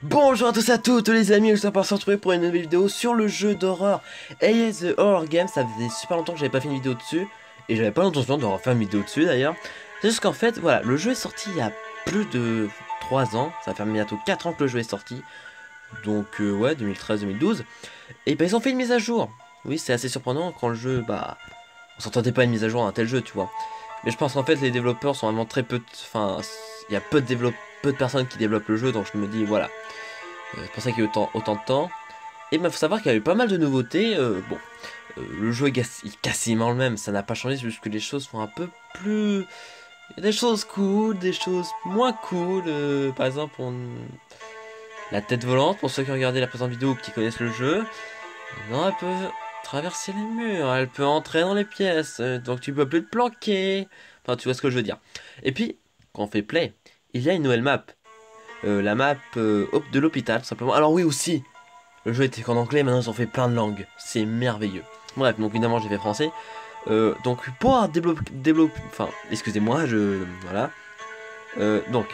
Bonjour à tous et à toutes les amis, je suis pour se retrouver pour une nouvelle vidéo sur le jeu d'horreur AA The Horror Game. Ça faisait super longtemps que j'avais pas fait une vidéo dessus et j'avais pas l'intention de refaire une vidéo dessus d'ailleurs. C'est juste qu'en fait, voilà, le jeu est sorti il y a plus de 3 ans, ça va faire bientôt 4 ans que le jeu est sorti. Donc ouais, 2013-2012. Et bah ils ont fait une mise à jour. Oui, c'est assez surprenant quand le jeu, bah, on s'entendait pas une mise à jour d'un tel jeu, tu vois. Mais je pense qu'en fait les développeurs sont vraiment très peu, enfin, il y a peu de personnes qui développent le jeu, donc je me dis voilà. C'est pour ça qu'il y a eu autant de temps. Et il faut savoir qu'il y a eu pas mal de nouveautés. Bon, le jeu est quasiment le même, ça n'a pas changé, c'est juste que les choses sont un peu plus... Il y a des choses cool, des choses moins cool. Par exemple, la tête volante, pour ceux qui ont regardé la présente vidéo ou qui connaissent le jeu. Non, elle peut traverser les murs, elle peut entrer dans les pièces, donc tu peux plus te planquer. Enfin, tu vois ce que je veux dire. Et puis, quand on fait play, il y a une nouvelle map. La map de l'hôpital, tout simplement. Alors oui, aussi, le jeu était qu'en anglais, maintenant ils ont fait plein de langues. C'est merveilleux. Bref, donc évidemment j'ai fait français. Donc pour pouvoir développer, enfin, excusez-moi, voilà. Donc,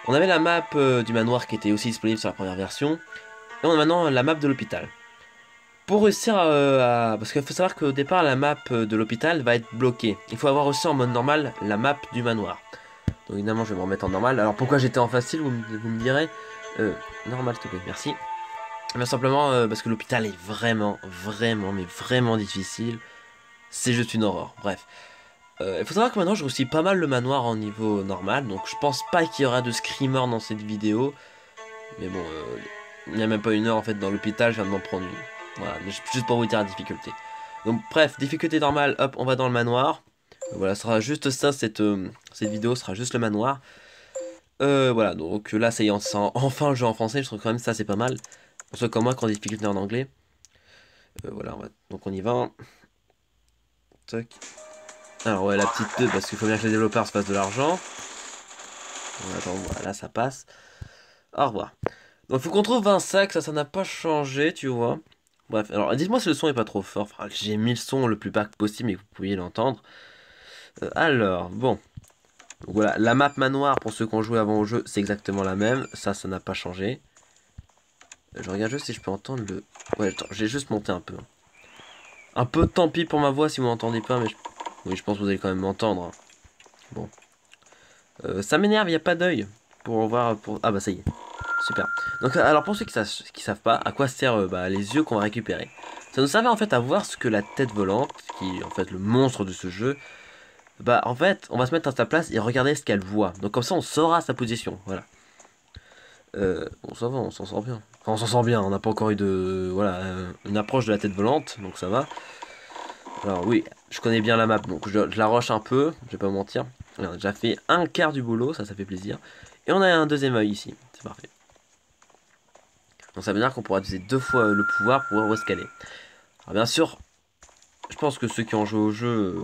on avait la map du manoir qui était aussi disponible sur la première version. Et on a maintenant la map de l'hôpital. Pour réussir parce qu'il faut savoir qu'au départ la map de l'hôpital va être bloquée. Il faut avoir aussi en mode normal la map du manoir. Donc évidemment je vais me remettre en normal. Alors pourquoi j'étais en facile, vous me direz. Normal s'il te plaît, merci. Mais simplement parce que l'hôpital est mais vraiment difficile. C'est juste une horreur. Bref. Il faut savoir que maintenant je réussis pas mal le manoir en niveau normal. Donc je pense pas qu'il y aura de screamer dans cette vidéo. Mais bon, il n'y a même pas une heure en fait dans l'hôpital, je viens de m'en prendre une. Voilà, juste pour vous dire la difficulté. Donc bref, difficulté normale, hop, on va dans le manoir. Voilà, ce sera juste ça, cette vidéo sera juste le manoir. Voilà, donc là ça y est, on sent enfin le jeu en français, je trouve quand même ça c'est pas mal. Pour ceux comme moi qui ont des difficultés en anglais. Voilà, donc on y va. Tac. Alors ouais, la petite 2 parce qu'il faut bien que les développeurs se fassent de l'argent. Attends, voilà, ça passe. Au revoir. Donc faut qu'on trouve un sac, ça n'a pas changé, tu vois. Bref, alors dites-moi si le son est pas trop fort. Enfin, j'ai mis le son le plus bas possible, mais vous pouviez l'entendre. Alors, bon. Donc voilà, la map manoir, pour ceux qui ont joué avant au jeu, c'est exactement la même. Ça n'a pas changé. Je regarde juste si je peux entendre le... Ouais, attends, j'ai juste monté un peu. Un peu tant pis pour ma voix si vous m'entendez pas, mais oui, je pense que vous allez quand même m'entendre. Bon. Ça m'énerve, il n'y a pas d'œil. Pour voir... Ah bah ça y est. Super. Donc alors pour ceux qui savent pas à quoi servent les yeux qu'on va récupérer. Ça nous servait en fait à voir ce que la tête volante, qui est en fait le monstre de ce jeu, bah en fait on va se mettre à sa place et regarder ce qu'elle voit. Donc comme ça on saura sa position. Voilà. Bon ça va, on s'en sort bien. Enfin on s'en sort bien, on n'a pas encore eu de... Voilà, une approche de la tête volante, donc ça va. Alors oui, je connais bien la map, donc je la rush un peu, je vais pas mentir. On a déjà fait un quart du boulot, ça fait plaisir. Et on a un deuxième œil ici, c'est parfait. Donc ça veut dire qu'on pourra utiliser 2 fois le pouvoir pour voir où est-ce qu'elle est. Alors bien sûr, je pense que ceux qui ont joué au jeu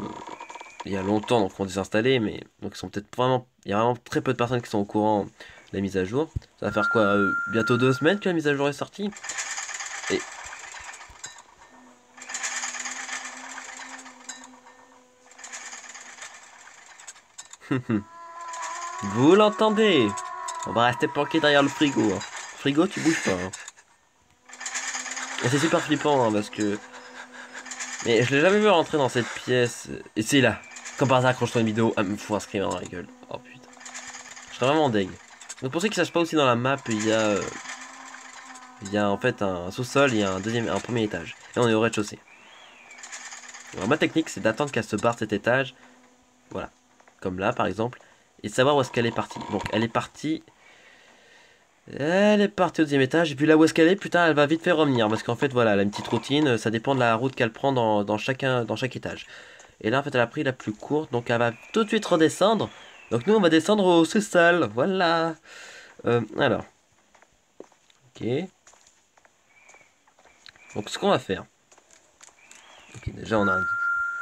il y a longtemps, donc ont désinstallé, mais donc ils sont peut-être vraiment... Il y a vraiment très peu de personnes qui sont au courant de la mise à jour. Ça va faire quoi bientôt 2 semaines que la mise à jour est sortie. Et... Vous l'entendez? On va rester planqué derrière le frigo. Hein. Frigo, tu bouges pas. Hein. Et c'est super flippant, hein, parce que... Mais je l'ai jamais vu rentrer dans cette pièce. Et c'est là. Comme par hasard, quand je tourne une vidéo, ah, me fout un screamer dans la gueule. Oh putain. Je serais vraiment deg. Donc pour ceux qui sachent pas aussi dans la map, il y a en fait un sous-sol, il y a un premier étage. Et on est au rez-de-chaussée. Alors ma technique, c'est d'attendre qu'elle se barre de cet étage. Voilà. Comme là, par exemple. Et de savoir où est-ce qu'elle est partie. Donc elle est partie... Elle est partie au 2e étage. Et puis là où est-ce qu'elle est, putain, elle va vite faire revenir. Parce qu'en fait, voilà, elle a une petite routine. Ça dépend de la route qu'elle prend dans chaque étage. Et là, en fait, elle a pris la plus courte. Donc elle va tout de suite redescendre. Donc nous, on va descendre au sous-sol. Voilà. Alors. Ok. Donc ce qu'on va faire. Ok, déjà on a...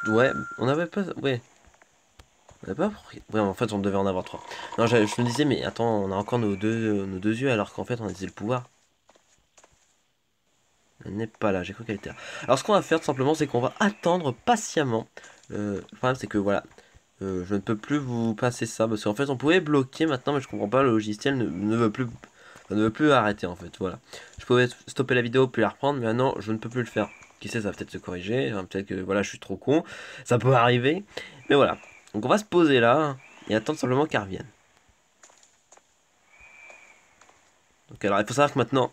Ouais, on avait pas... Ouais. On avait pas... Ouais, en fait on devait en avoir 3. Non, je me disais, mais attends, on a encore nos deux yeux alors qu'en fait on a utilisé le pouvoir. Elle n'est pas là, j'ai cru qu'elle était là. Alors ce qu'on va faire tout simplement, c'est qu'on va attendre patiemment. Le problème c'est que voilà, je ne peux plus vous passer ça. Parce qu'en fait on pouvait bloquer maintenant, mais je comprends pas, le logiciel ne veut plus... Ça ne veut plus arrêter en fait, voilà. Je pouvais stopper la vidéo puis la reprendre, mais maintenant je ne peux plus le faire. Qui sait, ça va peut-être se corriger, hein, peut-être que voilà, je suis trop con, ça peut arriver. Mais voilà, donc on va se poser là et attendre simplement qu'elle revienne. Donc alors il faut savoir que maintenant,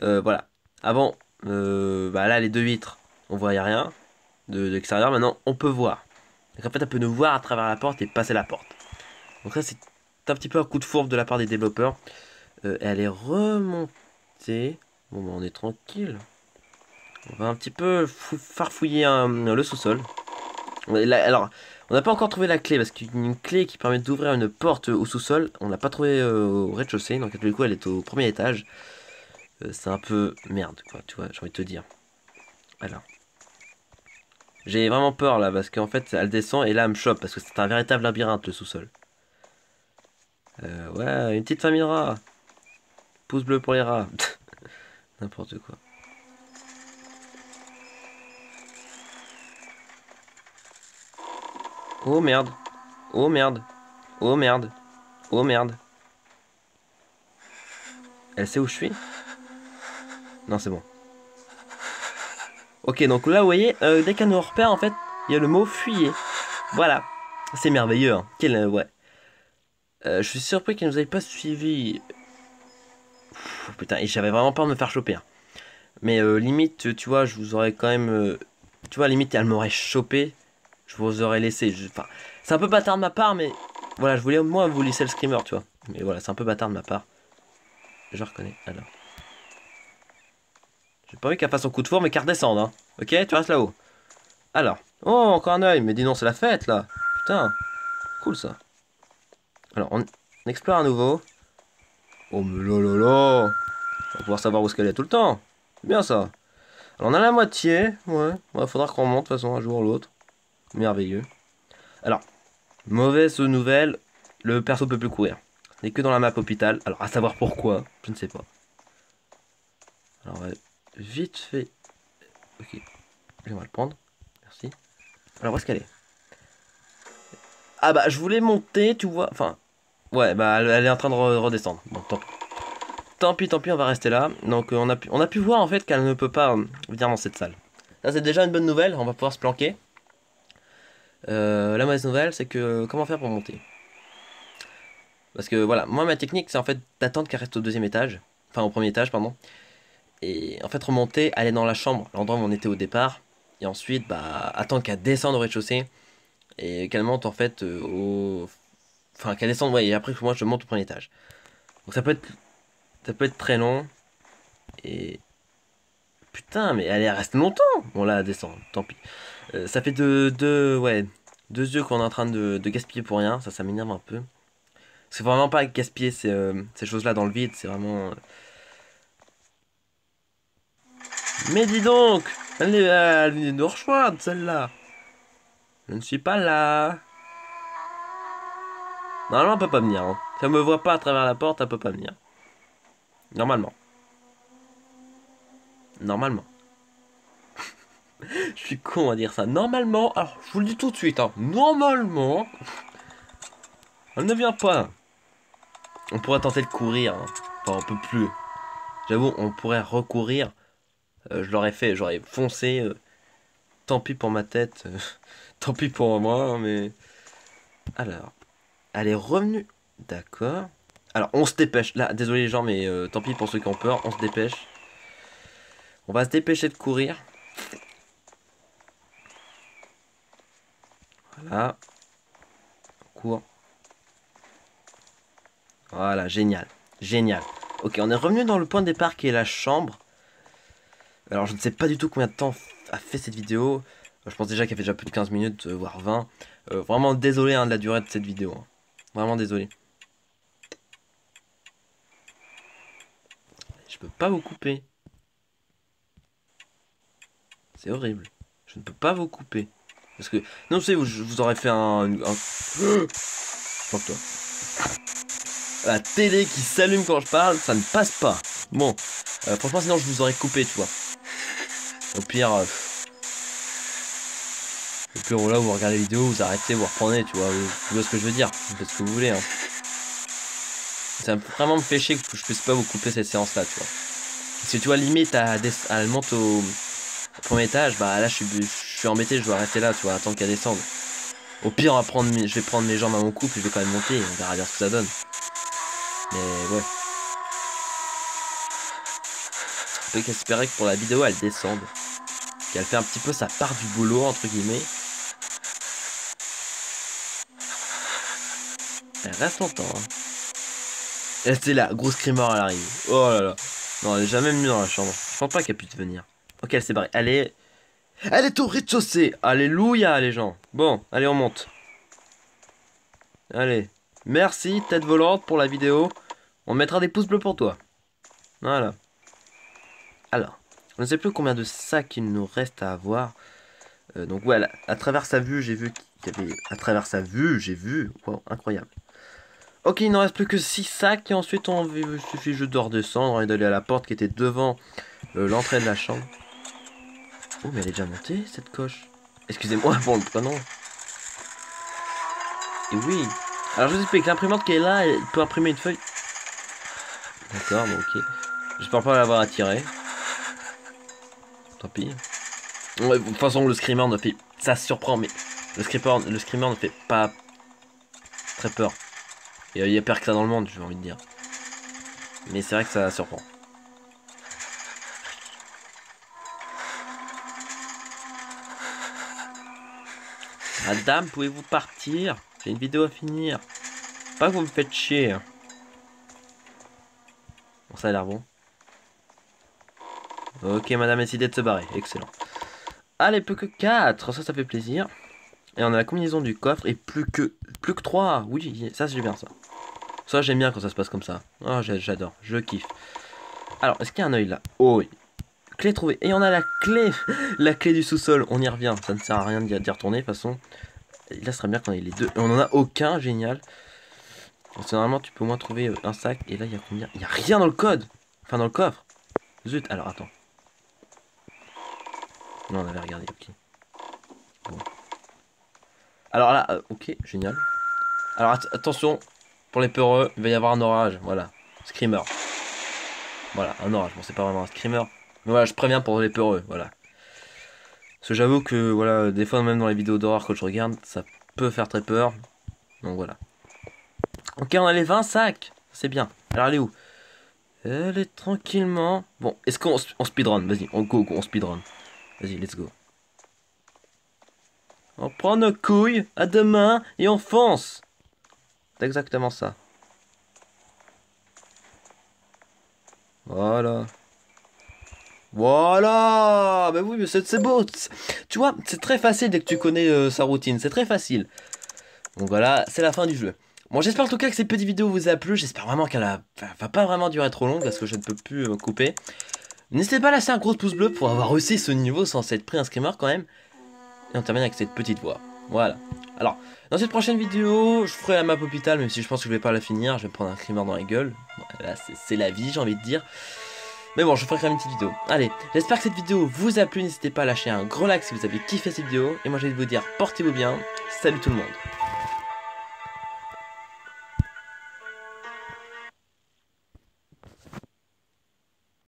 voilà, avant, bah là les deux vitres, on voyait rien de l'extérieur, maintenant on peut voir. Donc en fait, elle peut nous voir à travers la porte et passer la porte. Donc ça, c'est un petit peu un coup de fourbe de la part des développeurs. Elle est remontée. Bon, bah, on est tranquille. On va un petit peu farfouiller le sous-sol. Alors, on n'a pas encore trouvé la clé parce qu'une clé qui permet d'ouvrir une porte au sous-sol, on l'a pas trouvé au rez-de-chaussée. Donc, du coup, elle est au premier étage. C'est un peu merde, quoi. Tu vois, j'ai envie de te dire. Alors. J'ai vraiment peur là parce qu'en fait, elle descend et là, elle me chope parce que c'est un véritable labyrinthe le sous-sol. Ouais, une petite famille de rats. Pouce bleu pour les rats. N'importe quoi. Oh merde. Oh merde. Oh merde. Oh merde. Elle sait où je suis? Non, c'est bon. Ok, donc là, vous voyez, dès qu'elle nous repère, en fait, il y a le mot fuyez. Voilà. C'est merveilleux, hein. Ouais. Je suis surpris qu'elle nous ait pas suivi. Putain, et j'avais vraiment peur de me faire choper, hein. Mais limite, tu vois, je vous aurais quand même... tu vois, limite, elle m'aurait chopé. Je vous aurais laissé. Enfin, c'est un peu bâtard de ma part, mais... Voilà, je voulais au moins vous laisser le screamer, tu vois. Mais voilà, c'est un peu bâtard de ma part. Je reconnais, alors. J'ai pas envie qu'elle fasse son coup de four, mais qu'elle redescende, hein. Ok, tu restes là-haut. Alors. Oh, encore un œil. Mais dis non, c'est la fête, là. Putain. Cool, ça. Alors, on explore à nouveau. Oh, mais là, là, là. On va pouvoir savoir où est-ce qu'elle est tout le temps. C'est bien, ça. Alors, on a la moitié. Ouais. Ouais, faudra qu'on remonte, de toute façon, un jour ou l'autre. Merveilleux. Alors, mauvaise nouvelle. Le perso peut plus courir. Il n'est que dans la map hôpital. Alors, à savoir pourquoi, je ne sais pas. Alors, vite fait. Ok. On va le prendre. Merci. Alors, où est-ce qu'elle est? Ah bah, je voulais monter, tu vois. Enfin, ouais, bah, elle est en train de redescendre. Bon, tant pis. Tant pis, on va rester là. Donc, on a pu voir, en fait, qu'elle ne peut pas venir dans cette salle. Ça, c'est déjà une bonne nouvelle. On va pouvoir se planquer. La mauvaise nouvelle, c'est que... Comment faire pour monter? Parce que, voilà, moi, ma technique, c'est en fait d'attendre qu'elle reste au deuxième étage. Enfin, au premier étage, pardon. Et en fait, remonter, aller dans la chambre, l'endroit où on était au départ. Et ensuite, bah, attendre qu'elle descende au rez-de-chaussée. Et qu'elle monte, en fait, au... Enfin, qu'elle descende, ouais, et après que moi, je monte au premier étage. Donc ça peut être très long. Et... Putain, mais elle reste longtemps. Bon, là, elle descend, tant pis. Ça fait ouais, 2 yeux qu'on est en train de gaspiller pour rien. Ça m'énerve un peu. C'est vraiment pas gaspiller ces choses-là dans le vide. C'est vraiment... Mais dis donc! Elle vient de nous rejoindre, celle-là. Je ne suis pas là. Normalement, elle peut pas venir, hein. Si elle me voit pas à travers la porte, elle peut pas venir. Normalement. Normalement. Je suis con à dire ça. Normalement, alors je vous le dis tout de suite, hein. Normalement, elle ne vient pas. On pourrait tenter de courir, hein. Enfin, on peut plus. J'avoue, on pourrait recourir. Je l'aurais fait, j'aurais foncé. Tant pis pour ma tête. Tant pis pour moi, mais... Alors, elle est revenue. D'accord. Alors, on se dépêche. Là, désolé les gens, mais tant pis pour ceux qui ont peur. On se dépêche. On va se dépêcher de courir. Voilà. On court. Voilà, génial. Génial. Ok, on est revenu dans le point de départ qui est la chambre. Alors, je ne sais pas du tout combien de temps a fait cette vidéo. Je pense déjà qu'elle fait déjà plus de 15 minutes, voire 20. Vraiment désolé hein, de la durée de cette vidéo, hein. Vraiment désolé. Je peux pas vous couper. C'est horrible. Je ne peux pas vous couper. Parce que... Non, vous savez, je vous aurais fait un... toi. La télé qui s'allume quand je parle, ça ne passe pas. Bon. Franchement, sinon, je vous aurais coupé, tu vois. Au pire... Au pire, voilà, vous regardez la vidéo, vous arrêtez, vous reprenez, tu vois. Vous voyez ce que je veux dire. Vous faites ce que vous voulez, hein. Ça vraiment me fait chier que je puisse pas vous couper cette séance là, tu vois. Si tu vois, limite, elle monte au premier étage, bah là je suis embêté, je dois rester là, tu vois, attendre qu'elle descende. Au pire, je vais prendre mes jambes à mon cou, puis je vais quand même monter, et on verra bien ce que ça donne. Mais ouais. On peut qu'espérer que pour la vidéo, elle descende. Qu'elle fait un petit peu sa part du boulot, entre guillemets. Elle reste longtemps, hein. Et c'est là, grosse screamer, elle arrive. Oh là là. Non, elle est jamais venue dans la chambre. Je pense pas qu'elle puisse venir. Ok, elle s'est barrée. Elle est au rez-de-chaussée. Alléluia, les gens. Bon, allez, on monte. Allez. Merci, tête volante, pour la vidéo. On mettra des pouces bleus pour toi. Voilà. Alors, je ne sais plus combien de sacs il nous reste à avoir. Donc voilà, à travers sa vue, j'ai vu qu'il y avait... À travers sa vue, j'ai vu... Wow, incroyable. Ok, il n'en reste plus que 6 sacs. Et ensuite, il suffit juste de redescendre et d'aller à la porte qui était devant l'entrée de la chambre. Oh, mais elle est déjà montée, cette coche. Excusez-moi pour le prénom. Et oui. Alors, je vous explique, l'imprimante qui est là, elle peut imprimer une feuille. D'accord, bon, ok. J'espère pas l'avoir attiré. Tant pis. Ouais, de toute façon, le screamer ne fait... Ça surprend, mais... Le screamer ne fait pas... très peur. Il y a pire que ça dans le monde, j'ai envie de dire. Mais c'est vrai que ça surprend. Madame, pouvez-vous partir? J'ai une vidéo à finir. Pas que vous me faites chier. Bon, ça a l'air bon. Ok, madame a décidé de se barrer. Excellent. Allez, plus que 4. Ça fait plaisir. Et on a la combinaison du coffre. Et plus que 3. Oui, ça, c'est bien ça. Ça, j'aime bien quand ça se passe comme ça. Oh, j'adore. Je kiffe. Alors, est-ce qu'il y a un œil là? Oh, oui. Clé trouvée. Et on a la clé. La clé du sous-sol. On y revient. Ça ne sert à rien d'y retourner. De toute façon. Là, ce serait bien qu'on ait les deux. Et on en a aucun. Génial. Parce que normalement, tu peux au moins trouver un sac. Et là, il y a combien? Il n'y a rien dans le code. Enfin, dans le coffre. Zut. Alors, attends. Non, on avait regardé. Ok. Bon. Alors là, ok. Génial. Alors, attention. Pour les peureux, il va y avoir un orage. Voilà. Screamer. Voilà, un orage. Bon, c'est pas vraiment un screamer. Mais voilà, je préviens pour les peureux. Voilà. Parce que j'avoue que, voilà, des fois, même dans les vidéos d'horreur que je regarde, ça peut faire très peur. Donc voilà. Ok, on a les 20 sacs. C'est bien. Alors, elle est où? Elle est tranquillement. Bon, est-ce qu'on speedrun? Vas-y, on speedrun. Vas-y, let's go. On prend nos couilles à deux mains et on fonce. C'est exactement ça. Voilà. Voilà. Bah oui, mais c'est beau. Tu vois, c'est très facile dès que tu connais sa routine. C'est très facile. Donc voilà, c'est la fin du jeu. Bon, j'espère en tout cas que cette petite vidéo vous a plu. J'espère vraiment qu'elle va pas vraiment durer trop longue parce que je ne peux plus couper. N'hésitez pas à lâcher un gros pouce bleu pour avoir réussi ce niveau sans s'être pris un screamer quand même. Et on termine avec cette petite voix. Voilà. Alors, dans cette prochaine vidéo, je ferai la map hôpital, même si je pense que je vais pas la finir. Je vais prendre un screamer dans la gueule. Voilà, c'est la vie, j'ai envie de dire. Mais bon, je ferai quand même une petite vidéo. Allez, j'espère que cette vidéo vous a plu. N'hésitez pas à lâcher un gros like si vous avez kiffé cette vidéo. Et moi, je vais vous dire, portez-vous bien. Salut tout le monde.